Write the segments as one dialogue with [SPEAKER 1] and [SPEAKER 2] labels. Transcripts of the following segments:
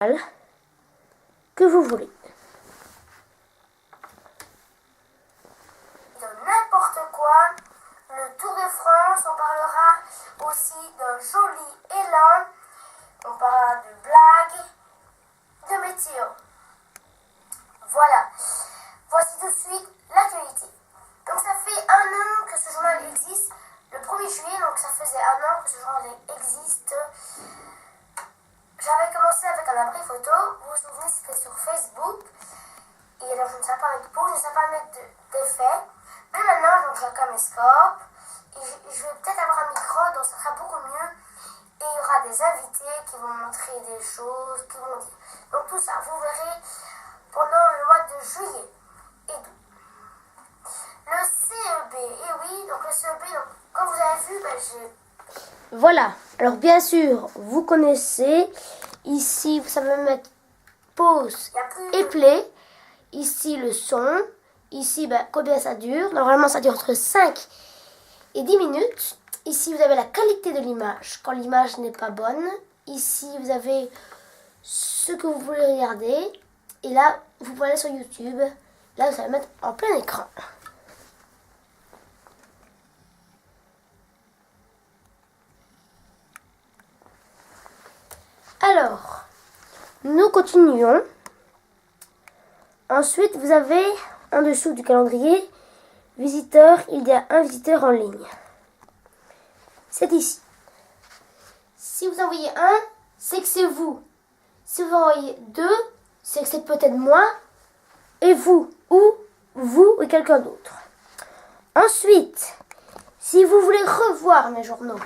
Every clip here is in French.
[SPEAKER 1] que vous voulez.
[SPEAKER 2] De n'importe quoi, le Tour de France, on parlera aussi d'un joli élan, on parlera de blagues, de météo. Voilà, voici tout de suite l'actualité. Donc ça fait 1 an que ce journal existe, le 1er juillet, donc ça faisait 1 an que ce journal existe. J'avais commencé avec un abri photo, vous vous souvenez, c'était sur Facebook. Et alors je ne sais pas mettre de pause, je ne sais pas mettre d'effet. Mais maintenant, donc j'ai un caméscope. Et je vais peut-être avoir un micro, donc ça sera beaucoup mieux. Et il y aura des invités qui vont montrer des choses, qui vont dire. Donc tout ça, vous verrez pendant le mois de juillet et d'août. Le CEB, et oui, donc le CEB, donc, comme vous avez vu, j'ai...
[SPEAKER 1] Voilà, alors bien sûr, vous connaissez, ici vous savez mettre pause et play, ici le son, ici combien ça dure, normalement ça dure entre 5 et 10 minutes, ici vous avez la qualité de l'image, quand l'image n'est pas bonne, ici vous avez ce que vous voulez regarder, et là vous pouvez aller sur YouTube, là vous allez mettre en plein écran. Alors, nous continuons. Ensuite, vous avez en dessous du calendrier, visiteur, il y a un visiteur en ligne. C'est ici. Si vous envoyez un, c'est que c'est vous. Si vous envoyez 2, c'est que c'est peut-être moi et vous ou quelqu'un d'autre. Ensuite, si vous voulez revoir mes journaux,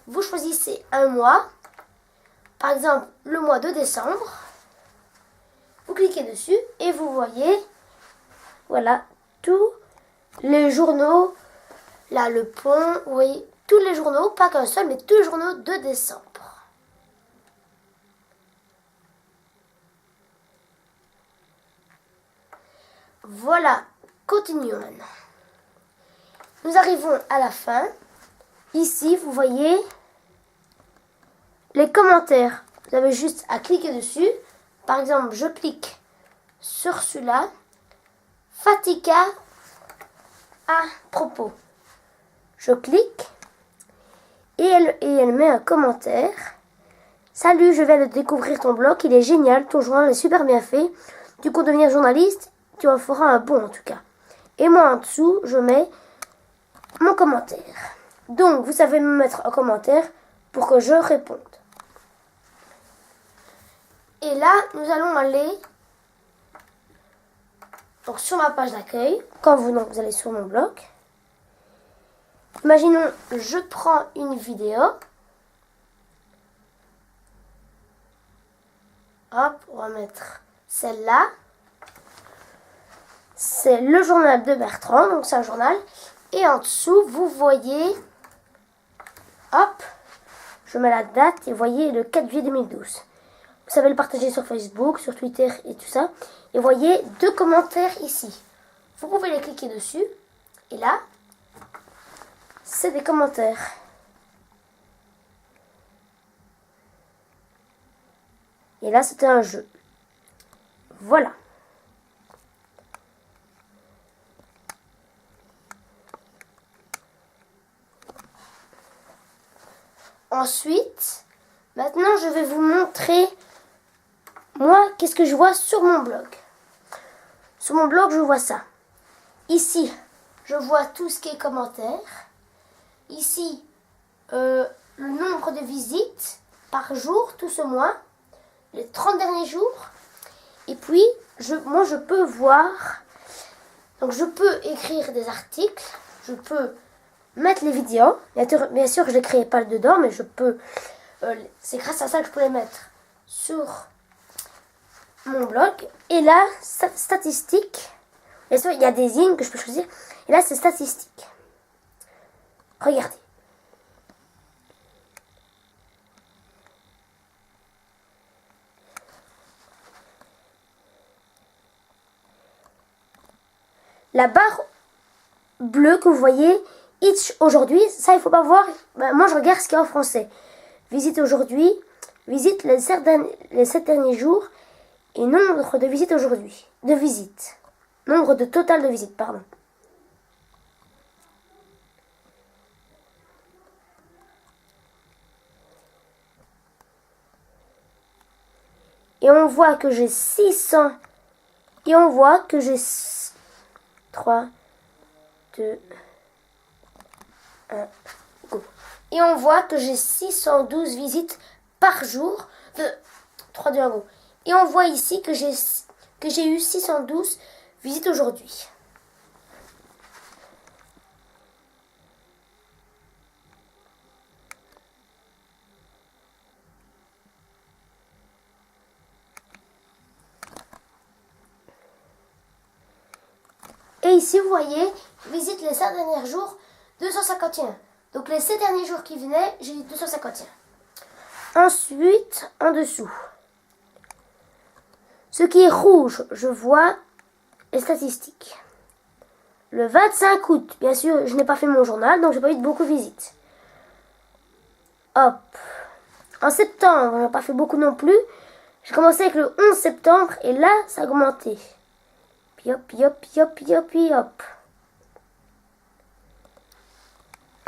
[SPEAKER 1] vous choisissez un mois. Par exemple, le mois de décembre, vous cliquez dessus et vous voyez, voilà, tous les journaux, là, le pont, vous voyez, tous les journaux, pas qu'un seul, mais tous les journaux de décembre. Voilà, continuons maintenant. Nous arrivons à la fin. Ici, vous voyez les commentaires. Vous avez juste à cliquer dessus. Par exemple, je clique sur celui-là. Fatika à propos. Je clique et elle met un commentaire. Salut, je viens de découvrir ton blog. Il est génial. Ton journal est super bien fait. Tu comptes devenir journaliste? Tu en feras un bon en tout cas. Et moi en dessous, je mets mon commentaire. Donc, vous savez me mettre un commentaire pour que je réponde. Et là, nous allons aller donc, sur ma page d'accueil. Quand vous allez sur mon blog. Imaginons, je prends une vidéo. Hop, on va mettre celle-là. C'est le journal de Bertrand, donc c'est un journal. Et en dessous, vous voyez, hop, je mets la date et vous voyez le 4 juillet 2012. Vous savez le partager sur Facebook, sur Twitter et tout ça. Et vous voyez 2 commentaires ici. Vous pouvez les cliquer dessus. Et là, c'est des commentaires. Et là, c'était un jeu. Voilà. Ensuite, maintenant, je vais vous montrer, moi, qu'est-ce que je vois sur mon blog. Sur mon blog, je vois ça. Ici, je vois tout ce qui est commentaires. Ici, le nombre de visites par jour, tout ce mois, les 30 derniers jours. Et puis, moi, je peux voir, donc je peux écrire des articles, je peux mettre les vidéos. Bien sûr, je ne les crée pas dedans, mais je peux, c'est grâce à ça que je peux les mettre sur mon blog. Et là, statistiques. Bien sûr, il y a des lignes que je peux choisir. Et là, c'est statistiques. Regardez. La barre bleue que vous voyez, Itch aujourd'hui, ça il faut pas voir. Moi je regarde ce qu'il y a en français. Visite aujourd'hui, visites les 7 derniers jours et nombre de visites aujourd'hui. Nombre de total de visites, pardon. Et on voit que j'ai 600. Et on voit que j'ai 3, 2, 1, go. Et on voit que j'ai 612 visites par jour. 3, 2, 1, go. Et on voit ici que j'ai eu 612 visites aujourd'hui. Et ici, vous voyez, visite les 7 derniers jours, 251. Donc les 7 derniers jours qui venaient, j'ai eu 251. Ensuite, en dessous, ce qui est rouge, je vois les statistiques. Le 25 août, bien sûr, je n'ai pas fait mon journal, donc je n'ai pas eu beaucoup de visites. Hop. En septembre, je n'ai pas fait beaucoup non plus. J'ai commencé avec le 11 septembre et là, ça a augmenté. Hop.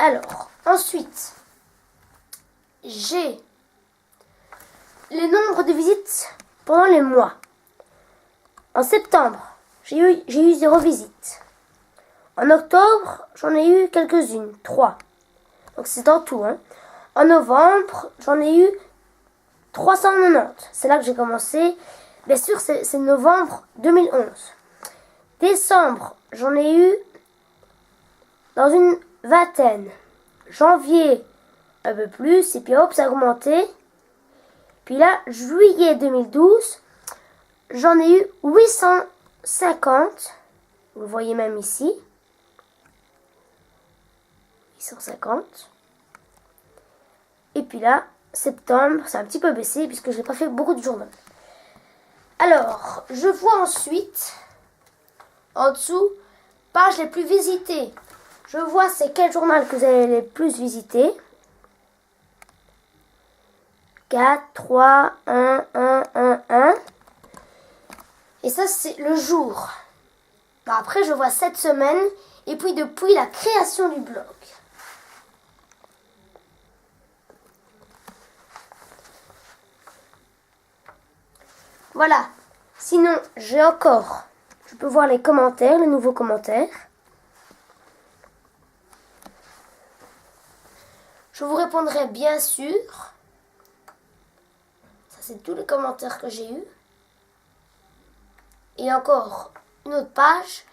[SPEAKER 1] Alors, ensuite, j'ai les nombres de visites pendant les mois. En septembre, j'ai eu 0 visite. En octobre, j'en ai eu quelques-unes, 3. Donc c'est en tout. En novembre, j'en ai eu 390. C'est là que j'ai commencé. Bien sûr, c'est novembre 2011. Décembre, j'en ai eu dans une vingtaine. Janvier, un peu plus, et puis hop, ça a augmenté. Puis là, juillet 2012, j'en ai eu 850. Vous le voyez même ici. 850. Et puis là, septembre, c'est un petit peu baissé puisque je n'ai pas fait beaucoup de journaux. Alors, je vois ensuite... En dessous, page les plus visitées. Je vois c'est quel journal que vous avez les plus visité. 4, 3, 1, 1, 1, 1. Et ça, c'est le jour. Après, je vois cette semaine. Et puis, depuis la création du blog. Voilà. Sinon, j'ai encore... Je peux voir les commentaires, les nouveaux commentaires. Je vous répondrai bien sûr. Ça, c'est tous les commentaires que j'ai eus. Et encore une autre page.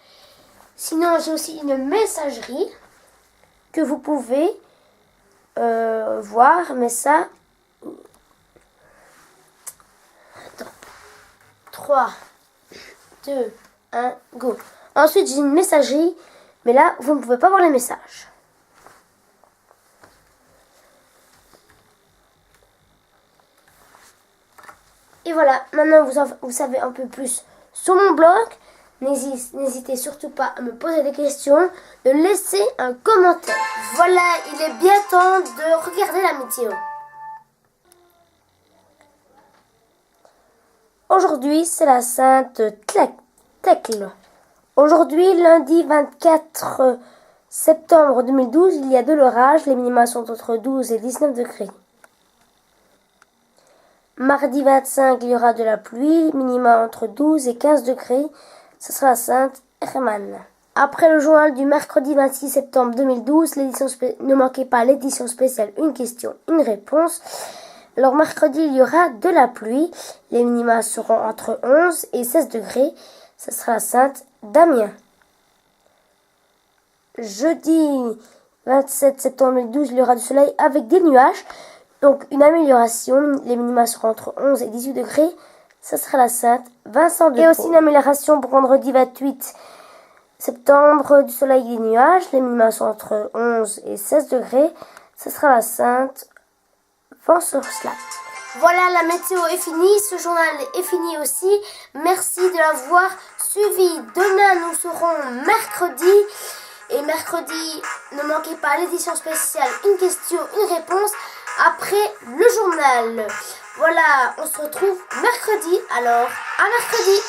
[SPEAKER 1] Sinon, j'ai aussi une messagerie que vous pouvez voir. Mais ça... Attends. 3, 2... go. Ensuite, j'ai une messagerie, mais là, vous ne pouvez pas voir les messages. Et voilà, maintenant vous savez un peu plus sur mon blog. N'hésitez surtout pas à me poser des questions, de laisser un commentaire. Voilà, il est bien temps de regarder la météo. Aujourd'hui, c'est la Sainte Thècle. Aujourd'hui, lundi 24 septembre 2012, il y a de l'orage. Les minima sont entre 12 et 19 degrés. Mardi 25, il y aura de la pluie. Minima entre 12 et 15 degrés. Ce sera la Sainte Hermann. Après le journal du mercredi 26 septembre 2012, ne manquez pas l'édition spéciale Une question, une réponse. Alors mercredi, il y aura de la pluie. Les minima seront entre 11 et 16 degrés. Ce sera la Sainte Damien. Jeudi 27 septembre 2012, il y aura du soleil avec des nuages. Donc une amélioration. Les minima seront entre 11 et 18 degrés. Ce sera la Sainte Vincent de Paul. Et aussi une amélioration pour vendredi 28 septembre, du soleil et des nuages. Les minima sont entre 11 et 16 degrés. Ce sera la Sainte Venceslas. Voilà, la météo est finie, ce journal est fini aussi. Merci de l'avoir suivi. Demain, nous serons mercredi. Et mercredi, ne manquez pas l'édition spéciale Une question, une réponse après le journal. Voilà, on se retrouve mercredi. Alors, à mercredi!